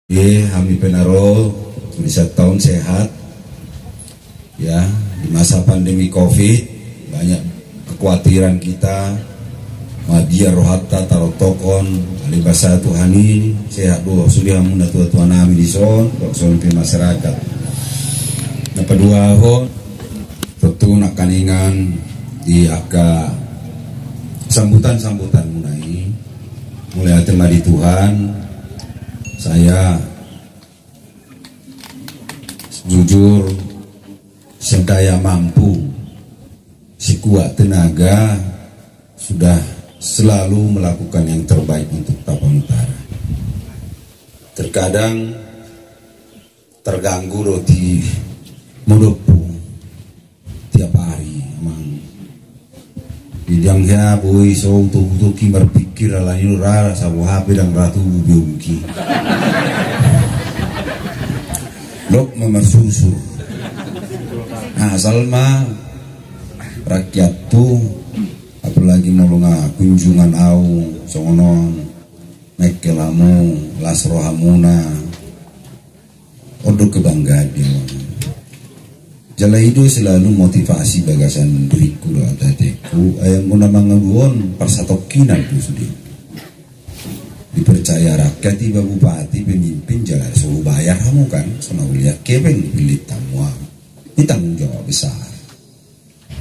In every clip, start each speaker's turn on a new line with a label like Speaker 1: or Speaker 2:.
Speaker 1: Kami penaro bisa tahun sehat ya. Di masa pandemi Covid banyak kekhawatiran kita, madia rohata tarotokon alibasa Tuhani sehat doa sudah muna tua nami di son di masyarakat. Nah kedua tentu nak kaningan di aga sambutan mulai tema di Tuhan. Saya jujur sedaya mampu, si kuat tenaga sudah selalu melakukan yang terbaik untuk Tapang Utara. Terkadang terganggu roti mudopu tiap hari emang bidangnya boy so tuki berpikir ala ini rara sabu HP dan ratu biungki lok memasusu. Nah salma rakyat tuh apalagi nolonga kunjungan au songonon mekelamu lasrohamuna odo kebanggaan dia. Jala itu selalu motivasi bagasan diriku loh adatiku ayam guna mangabuon persatokinan itu sudah dipercaya rakyat tiba bupati pemimpin jala suruh bayar kamu kan sama uliah kebeng pilih tamu ini tanggung jawab besar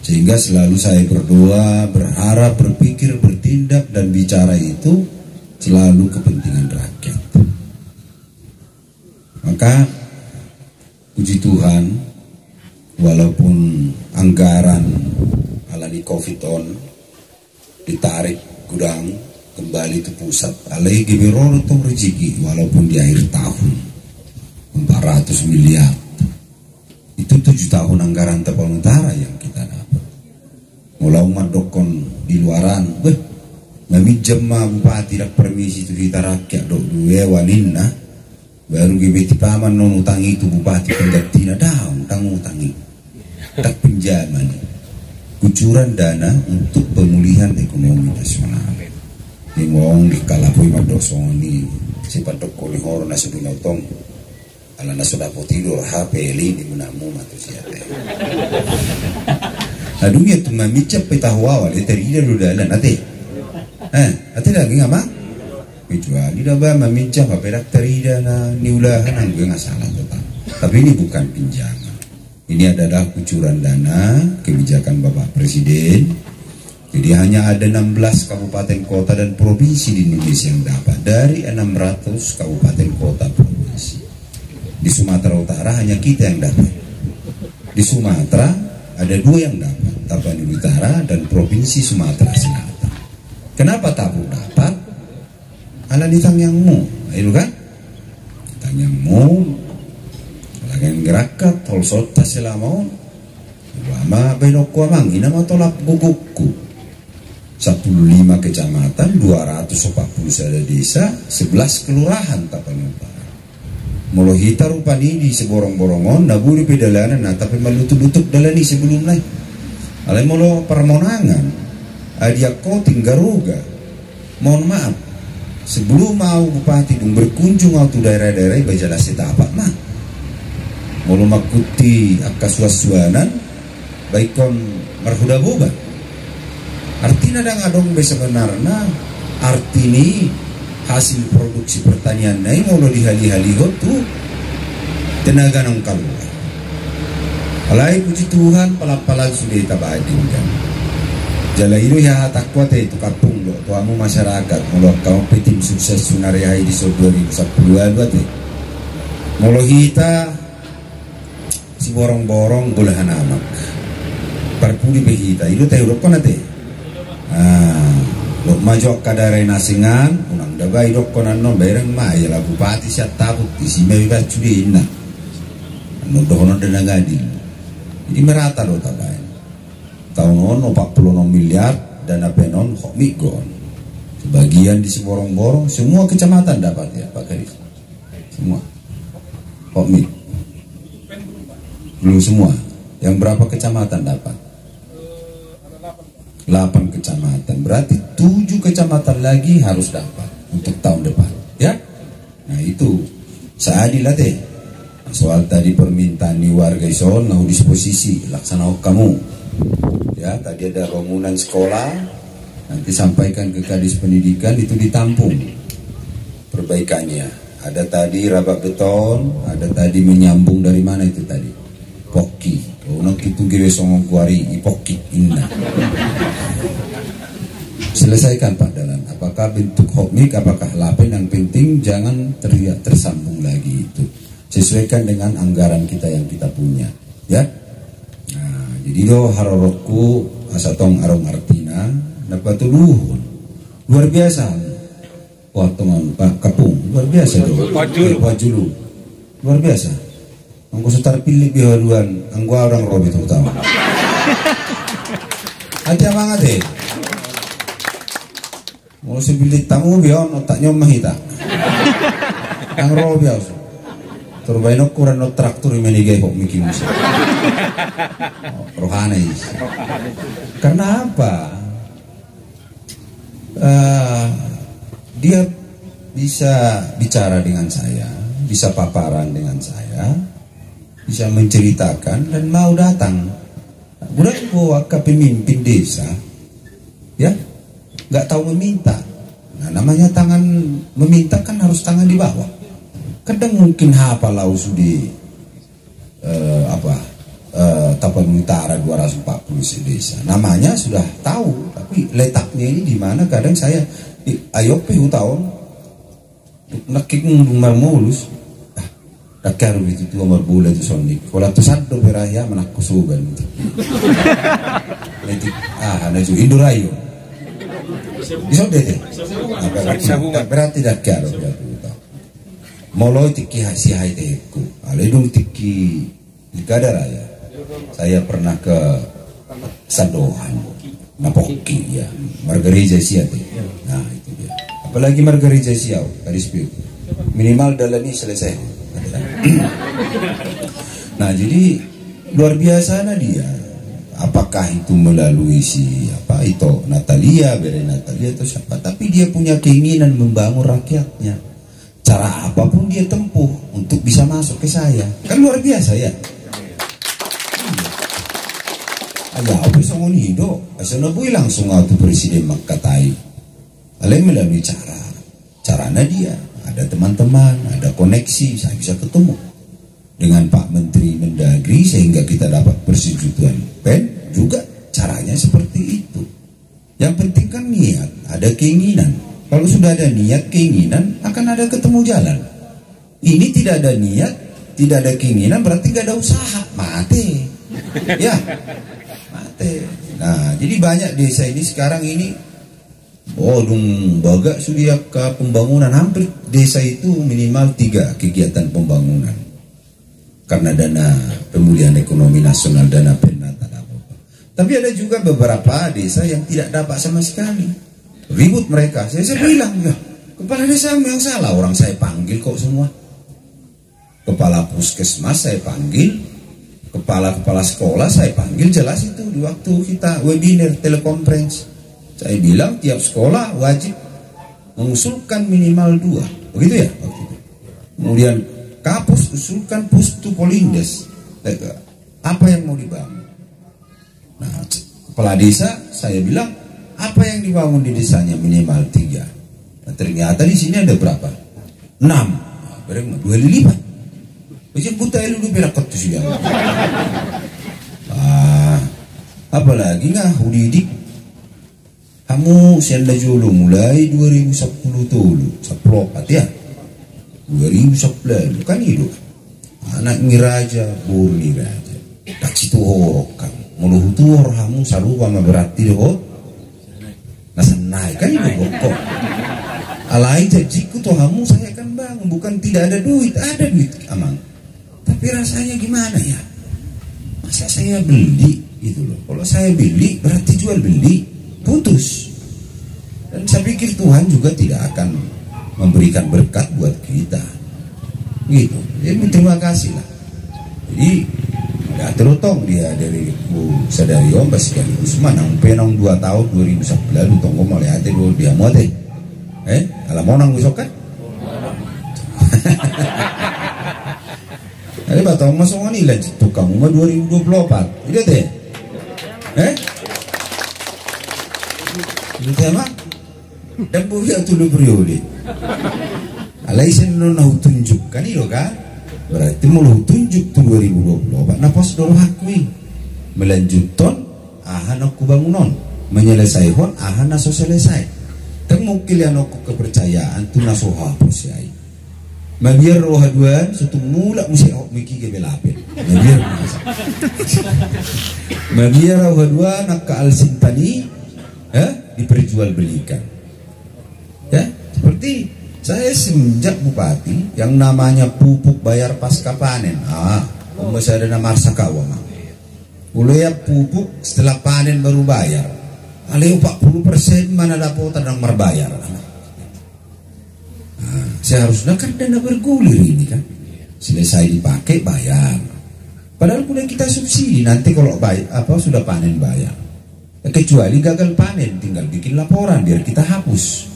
Speaker 1: sehingga selalu saya berdoa berharap berpikir bertindak dan bicara itu selalu kepentingan rakyat. Maka puji Tuhan walaupun anggaran alani Covid on ditarik gudang kembali ke pusat alai gibiroro tong rezeki walaupun di akhir tahun 400 miliar itu 7 tahun anggaran Tapang Utara yang kita dapat. Mulai umat dokon di luaran meminjam bupati dak permisi itu kita rakyat dok duwe wanina baru gibeti paman non utangi itu bupati penggantina daun utang utangi tak pinjaman kucuran dana untuk pemulihan ekonomi nasional ini ngomong di kalapui madosoni si patok kolihor nasuduna utong ala nasuda potidur HP li di menamu matu siate adunya tu mamicap petahwa wale terida ludalan ate lagi ngapa kecuali dah mamicap apa dak terida na niulahan ang nggak salah total tapi ini bukan pinjaman. Ini adalah kucuran dana kebijakan Bapak Presiden. Jadi hanya ada 16 kabupaten kota dan provinsi di Indonesia yang dapat dari 600 kabupaten kota provinsi. Di Sumatera Utara hanya kita yang dapat. Di Sumatera ada 2 yang dapat, Tapanuli Utara dan Provinsi Sumatera Selatan. Kenapa Tapu dapat? Ala ditang yang mu, itu kan? Ditang yang mu. Lagan gerakat tol sota selama lama benokku amang ina matolap gugukku 15 kecamatan 241 desa 11 kelurahan Tapang Utara molohita rupani di seborong-borongon naburi pedalanan nah tapi malutuk-lutuk dalani sebelum naik alai molo permonangan adiako tinggaruga mohon maaf sebelum mau bupati dong berkunjung waktu daerah-daerah bajala setapak mah mulu makuti akasuasuanan baikon marhuda boba artinya dang adong sebenarnya artini hasil produksi pertanian nai mulu dihali-haliho tuh tenaga nong keluar alai puji Tuhan pala-pala sudah tabadin kan jala itu ya takwa teh itu kapung lo tuamu masyarakat mulu kamu tim sukses sunariai di 2010 teh mulu kita si borong-borong bolahan amak perpudi behita itu teh urut kona teh lo majok kadare nasingan unang dabai dok kona non bereng ma ya la bupati siat tabut isi mebas cudina no dono dana gadil ini merata lo tabai tahun ono 46 miliar dana penon kok migon sebagian di si borong-borong semua kecamatan dapat ya Pak Karis semua kok mig belum semua. Yang berapa kecamatan dapat? 8 kecamatan. Berarti 7 kecamatan lagi harus dapat untuk tahun depan. Ya. Nah itu Seadil lah teh. Soal tadi permintaan ni warga isol mau disposisi laksana kamu. Ya, tadi ada bangunan sekolah, nanti sampaikan ke Kadis Pendidikan itu ditampung perbaikannya. Ada tadi rabat beton, ada tadi menyambung dari mana itu tadi? Poki. Ono itu gewe songong kuari ipoki inna. Selesaikan Pak Dalan. Apakah bentuk hokmik, apakah lapen, yang penting jangan terlihat tersambung lagi itu. Sesuaikan dengan anggaran kita yang kita punya, ya. Nah, jadi do haroroku asatong arong artina dapat luhur. Luar biasa. Wah teman Pak Kapung, luar biasa do. Wajulu. Luar biasa. Angko setar pilih bihaluan, angko orang robi terutama. Aja banget deh. Mau sebilik tamu bion otaknya mahita. Ang robi aus. Turbain ukuran no traktor yang menigay kok mikir musa. Rohani. Karena apa? Dia bisa bicara dengan saya, bisa paparan dengan saya, bisa menceritakan dan mau datang. Bukan gua ke pemimpin desa, ya, nggak tahu meminta. Nah, namanya tangan meminta kan harus tangan di bawah. Kadang mungkin hafalau sudi Tapanuli Utara 240 desa. Namanya sudah tahu, tapi letaknya ini di mana? Kadang saya ayo pihu tahun nakik ngumbar mulus. Dakar itu tuh nomor bola itu sonik. Kalau tu satu beraya menakku suban. Letik naju Indorayo. Bisa deh. Berarti Dakar berarti. Molo tiki hasi teku, aledung tiki Gada Raya. Saya pernah ke Sadohan, Napoki ya, Margarija Siat. Nah itu dia. Apalagi Margarija Siau, Kadis Pu. Minimal dalam ini selesai. Nah jadi luar biasa dia. Apakah itu melalui si apa itu Natalia, Bere Natalia atau siapa? Tapi dia punya keinginan membangun rakyatnya. Cara apapun dia tempuh untuk bisa masuk ke saya. Kan luar biasa ya. Ayah apa songon hidup. Asal bui langsung atau presiden makatai. Alai melalui caranya dia. Ada teman-teman, ada koneksi, saya bisa ketemu dengan Pak Menteri Mendagri sehingga kita dapat persetujuan PEN juga caranya seperti itu. Yang penting kan niat, ada keinginan. Kalau sudah ada niat, keinginan, akan ada ketemu jalan. Ini tidak ada niat, tidak ada keinginan, berarti gak ada usaha. Mati. Ya, mati. Nah, jadi banyak desa ini sekarang ini, bagak sudah ke pembangunan. Hampir desa itu minimal 3 kegiatan pembangunan. Karena dana pemulihan ekonomi nasional, dana penata. Tapi ada juga beberapa desa yang tidak dapat sama sekali. Ribut mereka, saya bilang ya, kepala desa yang salah, orang saya panggil kok semua. Kepala puskesmas saya panggil, kepala sekolah saya panggil, jelas itu di waktu kita webinar telekonferensi. Saya bilang tiap sekolah wajib mengusulkan minimal 2, begitu ya waktu itu. Kemudian Kapus usulkan Pustu Polindes, apa yang mau dibangun. Nah, kepala desa saya bilang apa yang dibangun di desanya minimal 3. Nah, ternyata di sini ada berapa? 6. Berapa? 2 kali lipat. Macam buta lu berak ketus dia. Apalagi nggak udidik. Kamu sianda julu mulai 2010 dulu, 10 ya. 2011 kan hidup. Anak ngiraja, burni raja. Tak situ horokan. Muluh tu kamu selalu sama berarti deh. Nasanay kan itu bokok. Alai janjiku tuh kamu saya akan bangun, bukan tidak ada duit amang. Tapi rasanya gimana ya? Masa saya beli gitu loh. Kalau saya beli berarti jual beli, putus. Dan saya pikir Tuhan juga tidak akan memberikan berkat buat kita. Gitu. Jadi terima kasih lah. Jadi ya terutong dia dari Bu Sadario Mbak Usman nang penong 2 tahun 2011 tunggu mulai ate dulu dia mau teh alam monang besok kan batang masuk ini lanjut tukang umah 2024. Udah deh. Udah tema. Dan buaya tu lu periode. Alaisan lu nak tunjukkan itu kan? Berarti mau lu tunjuk tu 2024. Nafas dulu hakui. Melanjutkan ahan aku bangunon. Menyelesaikan ahan naso selesai. Tengmukil yang aku kepercayaan tu naso hapus ya. Mabiar roh haduan suatu mula mesti awak mikir ke belapin. Mabiar roh haduan nak ke Al-Sintani diperjualbelikan. Ya, seperti saya semenjak bupati yang namanya pupuk bayar pasca panen. Masih ada nama Arsakawa. Ulaya pupuk setelah panen baru bayar. Alih 40% mana dapat yang berbayar. Seharusnya kan dana bergulir ini kan, selesai dipakai bayar. Padahal sudah kita subsidi nanti kalau sudah panen bayar. Kecuali gagal panen tinggal bikin laporan biar kita hapus.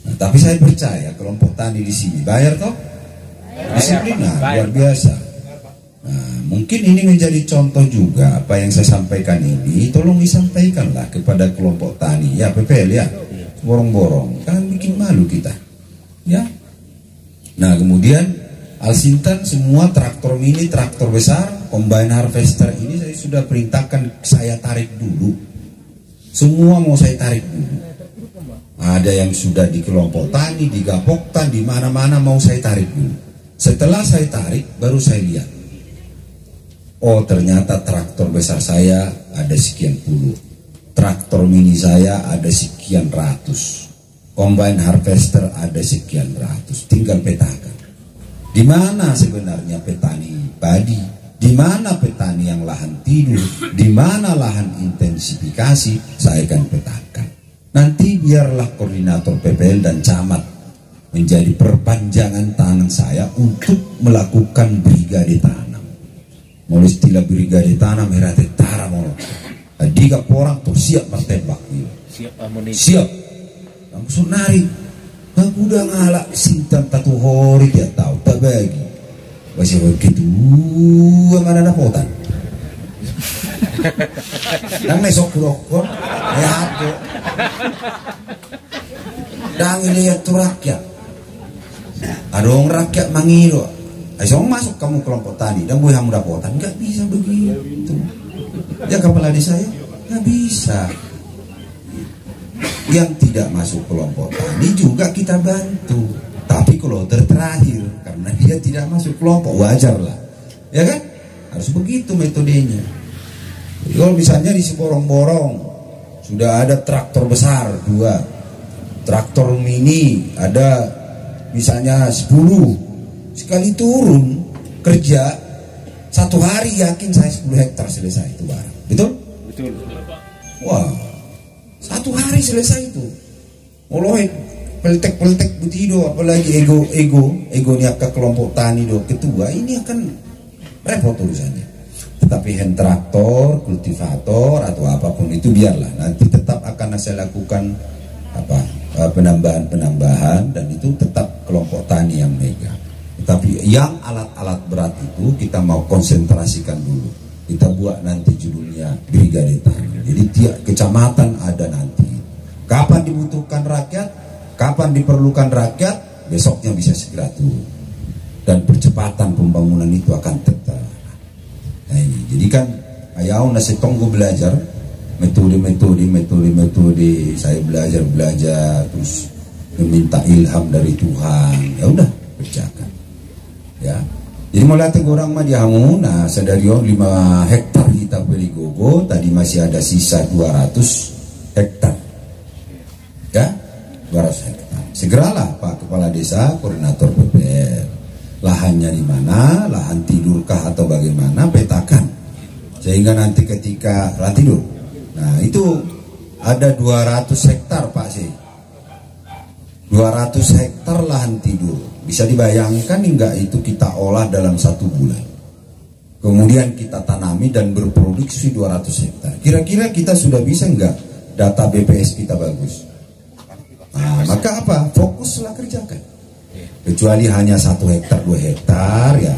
Speaker 1: Nah, tapi saya percaya kelompok tani di sini bayar toh, disiplinan luar biasa. Nah, mungkin ini menjadi contoh juga apa yang saya sampaikan ini. Tolong disampaikanlah kepada kelompok tani ya PPL ya, borong-borong kan bikin malu kita ya. Nah kemudian Al-Sintan semua traktor mini, traktor besar, combine harvester ini saya sudah perintahkan saya tarik dulu. Semua mau saya tarik dulu. Ada yang sudah di kelompok tani, di Gapoktan, di mana-mana mau saya tarik dulu. Setelah saya tarik baru saya lihat. Oh ternyata traktor besar saya ada sekian puluh. Traktor mini saya ada sekian ratus. Combine harvester ada sekian ratus, tinggal petakan. Di mana sebenarnya petani padi? Di mana petani yang lahan tidur? Di mana lahan intensifikasi? Saya akan petakan. Nanti biarlah koordinator PPL dan camat menjadi perpanjangan tangan saya untuk melakukan brigade tanam. Mau istilah brigade tanam merah tentara mau. Diga orang tuh siap bertembak. Siap amunisi. Siap. Langsung narik. Aku udah ngalak Sintan tatu hori dia tahu tak bagi. Masih begitu mana ada potan. Nang nesok rokok, lihat tuh. Dan lihat tuh rakyat. Ada orang rakyat mangiro. Ayo masuk kamu kelompok tani dan gue hamu dapotan nggak bisa begitu. Ya kepala desa ya nggak bisa. Yang tidak masuk kelompok tani juga kita bantu. Tapi kalau terakhir karena dia tidak masuk kelompok wajar lah, ya kan? Harus begitu metodenya. Jadi kalau misalnya di Seborong-borong sudah ada traktor besar 2, traktor mini ada misalnya 10, sekali turun kerja 1 hari yakin saya 10 hektar selesai itu barang. Betul? Betul. Wah. 1 hari selesai itu. Oloh peltek butido apalagi ego niat ke kelompok tani do ketua ini akan repot urusannya. Tetapi hand traktor, kultivator atau apapun itu biarlah nanti tetap akan saya lakukan penambahan dan itu tetap kelompok tani yang megang. Tetapi yang alat-alat berat itu kita mau konsentrasikan dulu. Kita buat nanti judulnya brigade tani. Jadi tiap kecamatan ada nanti. Kapan dibutuhkan rakyat, kapan diperlukan rakyat, besoknya bisa segera turun. Dan percepatan pembangunan itu akan tetap. Nah ini, jadi kan ayau nasi tonggo belajar metode. Saya belajar terus meminta ilham dari Tuhan. Ya udah kerjakan. Ya. Jadi mulai orang mah dihamu, nah sedario 5 hektar kita beli gogo, tadi masih ada sisa 200 hektar. Ya, 200 hektar. Segeralah Pak Kepala Desa, Koordinator PPL. Lahannya di mana, lahan tidurkah atau bagaimana, petakan. Sehingga nanti ketika lahan tidur. Nah, itu ada 200 hektar Pak sih. 200 hektar lahan tidur. Bisa dibayangkan enggak itu kita olah dalam 1 bulan. Kemudian kita tanami dan berproduksi 200 hektar. Kira-kira kita sudah bisa enggak data BPS kita bagus? Nah, maka apa? Fokuslah kerjakan. Kecuali hanya 1 hektar, 2 hektar ya.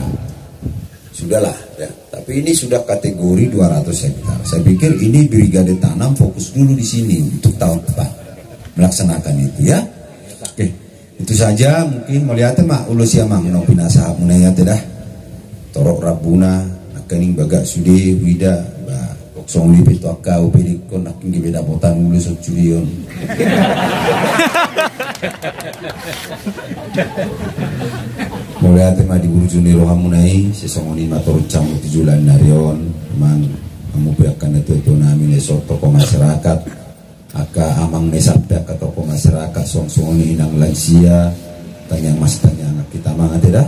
Speaker 1: Sudahlah ya. Tapi ini sudah kategori 200 hektar. Saya pikir ini brigade tanam fokus dulu di sini untuk tahun depan melaksanakan itu ya. Oke, itu saja mungkin melihat mak ulus ya mang no pinasahap munaya dah. Torok rabuna nakaning bagak sude wida ba koksong lipit to akka upedi kon naking beda botan ulus curion. Mulai tema di burjuni rohamunai sesongoni matur camu tujulan narion mang kamu biarkan itu nami nesok toko masyarakat aka amang nesapek ke toko masyarakat song-songoni inang lansia tanya mas tanya anak kita mangat dah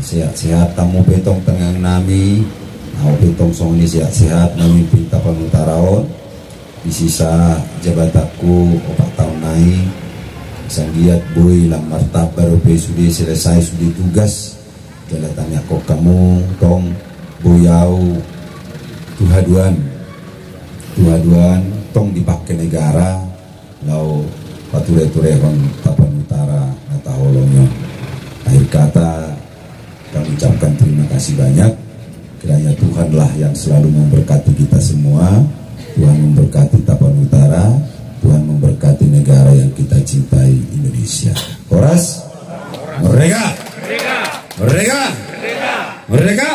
Speaker 1: sehat-sehat tamu betong tengah nami mau betong songoni sehat-sehat memimpin tapan utaraon di sisa jabatanku 4 tahun naik sandiat boy lang martab baru sudah selesai sudah tugas jalatannya kok kamu tong boyau tuhaduan tong dipakai negara lau pature-ture kon tapan utara nata holonyo. Akhir kata kami ucapkan terima kasih banyak, kiranya Tuhanlah yang selalu memberkati kita semua. Tuhan memberkati tapan utara, Tuhan memberkati negara yang kita cintai, Indonesia. Koras, merdeka, merdeka, merdeka, merdeka.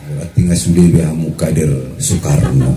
Speaker 1: Berarti nggak sudah biar mukadir Soekarno.